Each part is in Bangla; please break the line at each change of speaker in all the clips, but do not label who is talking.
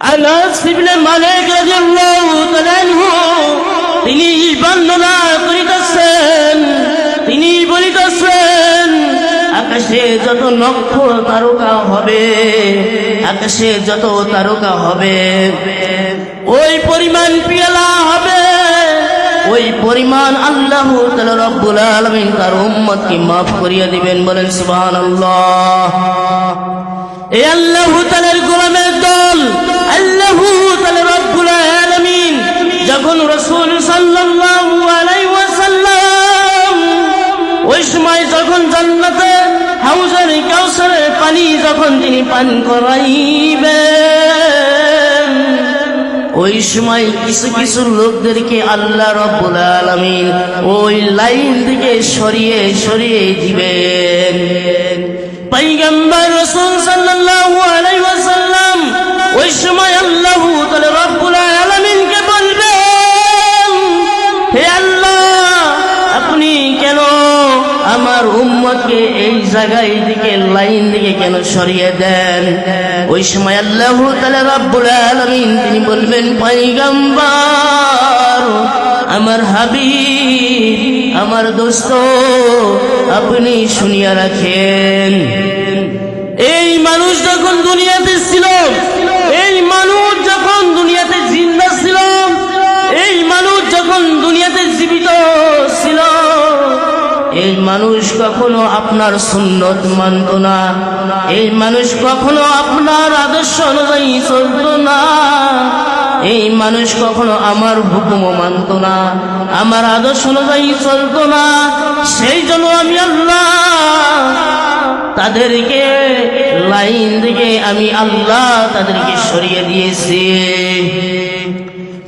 আনাস ইবনে মালিক রাদিয়াল্লাহু তাআলা আনহু তিনি বর্ণনা করিতেছেন, তিনি বলিতেছেন আকাশে যত নক্ষত্র তারকা হবে, আকাশে যত তারকা হবে ওই পরিমাণ পেয়ালা হবে, ওই পরিমাণ আল্লাহ তাআলা রব্বুল আলামিন তার উম্মতকে মাফ করিয়ে দিবেন। বলেন সুবহানাল্লাহ। এই আল্লাহ তাআলার গোলামের দল আল্লাহ তাআলা রব্বুল আলামিন যখন রাসূল সাল্লাল্লাহু আলাইহি ওয়াসাল্লাম ওই সময় যখন জান্নাতে হাউজের কাউসারের পানি যখন তিনি পান করাইবেন, ওই সময় কিছু কিছু লোকদেরকে আল্লাহ রব্বুল আলামিন ওই লাইন থেকে সরিয়ে সরিয়ে দিবেন। পয়গম্বর রাসূল সাল্লাল্লাহু আলাইহি ওয়াসাল্লাম ওই সময় আল্লাহ তাআলা রব্বুল আলামিনকে বলবেন, হে আল্লাহ আপনি কেন আমার উম্মতকে এই জায়গায় দিকে লাইন দিকে কেন সরিয়ে দেন? ওই সময় আল্লাহ তাআলা রব্বুল আলামিন তিনি বলবেন, পয়গম্বর আমার হাবিব আমার দোস্ত আপনি শুনিয়া রাখেন, এই মানুষ যখন দুনিয়াতে ছিল, এই মানুষ যখন দুনিয়াতে জিন্দা ছিল, এই মানুষ যখন দুনিয়াতে জীবিত ছিল, এই মানুষ কখনো আপনার সুন্নত মানত না, এই মানুষ কখনো আপনার আদর্শ অনুযায়ী চলত না, এই মানুষ কখনো আমার হুকুম মানত না, আমার আদর্শ অনুযায়ী চলত না। সেই জন্য আমি আল্লাহ তাদেরকে লাইন থেকে আমি আল্লাহ তাদেরকে সরিয়ে দিয়েছি।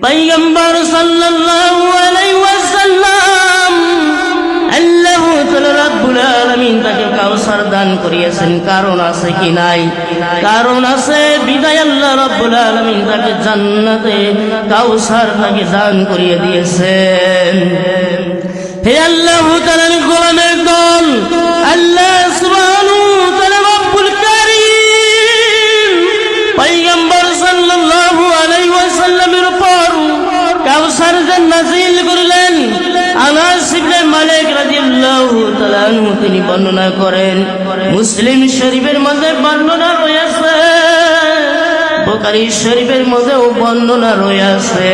পয়গম্বর সাল্লাল্লাহু আলাইহি ওয়াসাল্লাম আল্লাহ তাআলা রব্বুল আলামিন তাকে কাউসার দান করিয়েছেন, কারণ আছে কি নাই? কারণ আছে, বিদায় আল্লাহ রব্বুল আলামিন তাকে জান্নাতে কাউসার তাকে দান করিয়ে দিয়েছেন। হে আল্লাহ তাআলার গোলামের দল আল্লাহ সুবহানাহু ওয়া তাআলা রব্বুল কারীম পয়গম্বর সাল্লাল্লাহু আলাইহি ওয়াসাল্লামের উপর কাউসার নাযিল করলেন। আনাস ইবনে মালিক রাদিয়াল্লাহু তাআলা আনহু তিনি বর্ণনা করেন, মুসলিম শরীফের মধ্যে বর্ণনা রয়েছে, বুখারী শরীফের মধ্যেও বর্ণনা রয়েছে।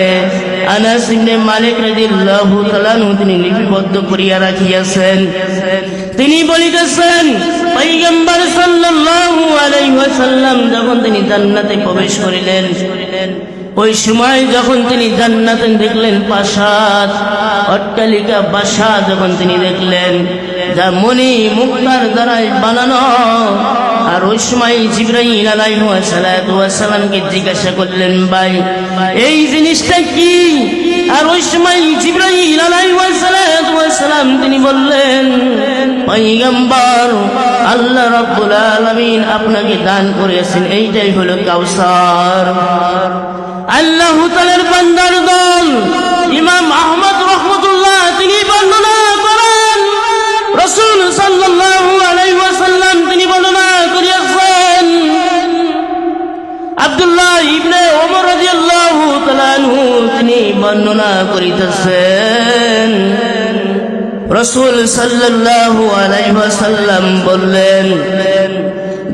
আনাস ইবনে মালিক রাদিয়াল্লাহু তাআলা আনহু তিনি লিপিবদ্ধ করিয়া রাখিয়াছেন। তিনি বলিতেছেন, পয়গম্বর সাল্লাল্লাহু আলাইহি ওয়াসাল্লাম যখন তিনি জান্নাতে প্রবেশ করিলেন, ওই সময় যখন তিনি জান্নাতে দেখলেন প্রাসাদ, অট্টালিকা, বাসা যখন তিনি দেখলেন যা মণি মুক্তার দ্বারাই বানানো, আর ওই সময় জিবরাইল আলাইহিস সালামকে জিজ্ঞাসা করলেন, ভাই এই জিনিসটা কি? আর ওই সময় জিবরাইল আলাইহিস সালাম তিনি বললেন, পয়গম্বর আল্লাহ রাব্বুল আলামিন আপনাকে দান করেছেন, এইটাই হলো কাউসার। আল্লাহ তাআলার বান্দার দল ইমাম আহমদ রাহমাতুল্লাহ তিনি বর্ণনা করেন, রাসূল সাল্লাল্লাহু আলাইহি ওয়াসাল্লাম তিনি বর্ণনা করিয়াছেন, আব্দুল্লাহ ইবনে ওমর রাদিয়াল্লাহু তাআলা আনহু তিনি বর্ণনা করিতেছেন, রাসূল সাল্লাল্লাহু আলাইহি ওয়াসাল্লাম বললেন,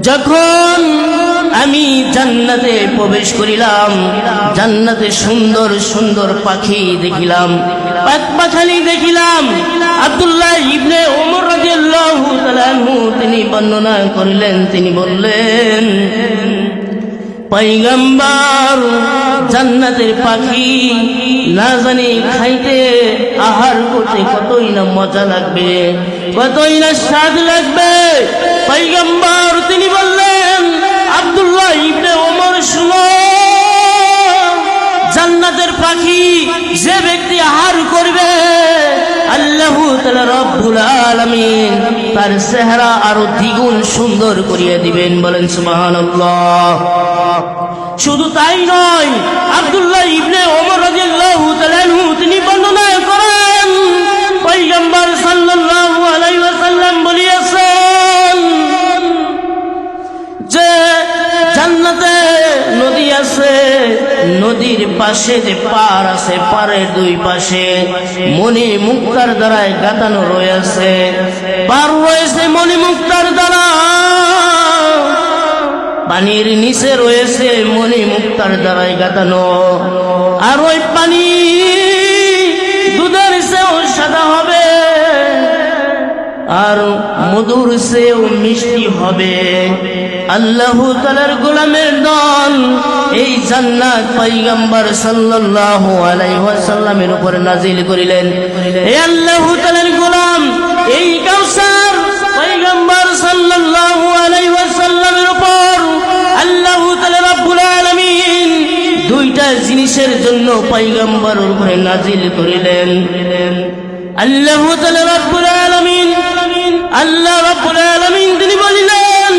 যখন আমি জান্নাতে প্রবেশ করিলাম, জান্নাতে সুন্দর সুন্দর পাখি দেখিলাম, পাখি দেখিলাম। আব্দুল্লাহ ইবনে ওমর রাদিয়াল্লাহু তাআলা আনহু তিনি বর্ণনা করিলেন, তিনি বললেন, পয়গম্বর জান্নাতের পাখি না জানি খাইতে আহার করতে কতই না মজা লাগবে, কতই না স্বাদ লাগবে। পয়গম্বর তিনি বললেন, আব্দুল্লাহ ইবনে ওমর শুনো, জান্নাতের পাখি যে ব্যক্তি আহার করবে আল্লাহ তাআলা রব্বুল আলামিন তার চেহারা আরো দ্বিগুণ সুন্দর করিয়ে দিবেন। বলেন সুবহানাল্লাহ। শুধু তাই নয়, আব্দুল্লাহ ইবনে ওমর রাদিয়াল্লাহু তাআলা আনহু তিনি বর্ণনা করেন, পয়গম্বর সাল্লাল্লাহু আলাইহি ওয়াসাল্লাম বলিয়াছেন যে জান্নাতে নদী আছে, নদীর পাশে যে পার আছে, পারের দুই পাশে মণি মুক্তার দ্বারায় গাঁথানো রয়েছে, পার রয়েছে মণি মুক্তার দ্বারা, পানির নিচে রয়েছে মণি মুক্তার দ্বারায় গাঁথানো। আর ওই পানি দুধের চেয়েও সাদা হবে, আর মধুর চেয়েও মিষ্টি হবে। আল্লাহ তাআলার গোলামের দল এই জান্নাত পয়গম্বর সাল্লাল্লাহু আলাইহি ওয়াসাল্লামের উপর নাজিল করিলেন। হে আল্লাহ তাআলার গোলাম, এই কাউসার পয়গম্বর সাল্লাল্লাহু আলাইহি ওয়াসাল্লামের উপর আল্লাহ তাআলা রব্বুল আলামিন দুইটা জিনিসের জন্য পয়গম্বরের উপরে নাজিল করিলেন। আল্লাহ তাআলা রব্বুল আলামিন, আল্লাহ রব্বুল আলামিন তিনি বলিলেন,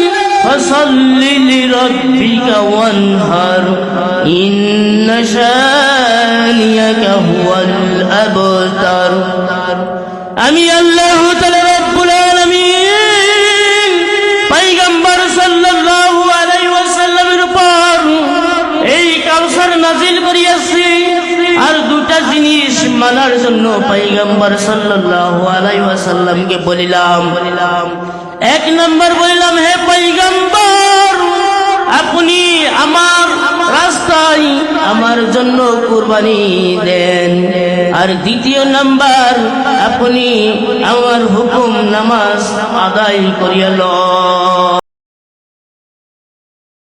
ফাসাল্লি লিরাব্বিকা ওয়ানহার ইন্না শানিয়াকা হুয়াল আবতার। আমি আল্লাহ তাআলা রব্বুল আলামিন পয়গম্বর সাল্লাল্লাহু আলাইহি ওয়াসাল্লামের উপর এই কাউসার নাজিল করিয়াছি। আর দুটা জিনিস মানার জন্য পয়গম্বর সাল্লাল্লাহু আলাইহি ওয়াসাল্লামকে বলিলাম। এক নম্বর বলিলাম, হে পয়গম্বর, আপনি আমার রাস্তায় আমার জন্য কুরবানি দেন। আর দ্বিতীয় নাম্বার, আপনি আমার হুকুম নামাজ আদায় করিয়া লন।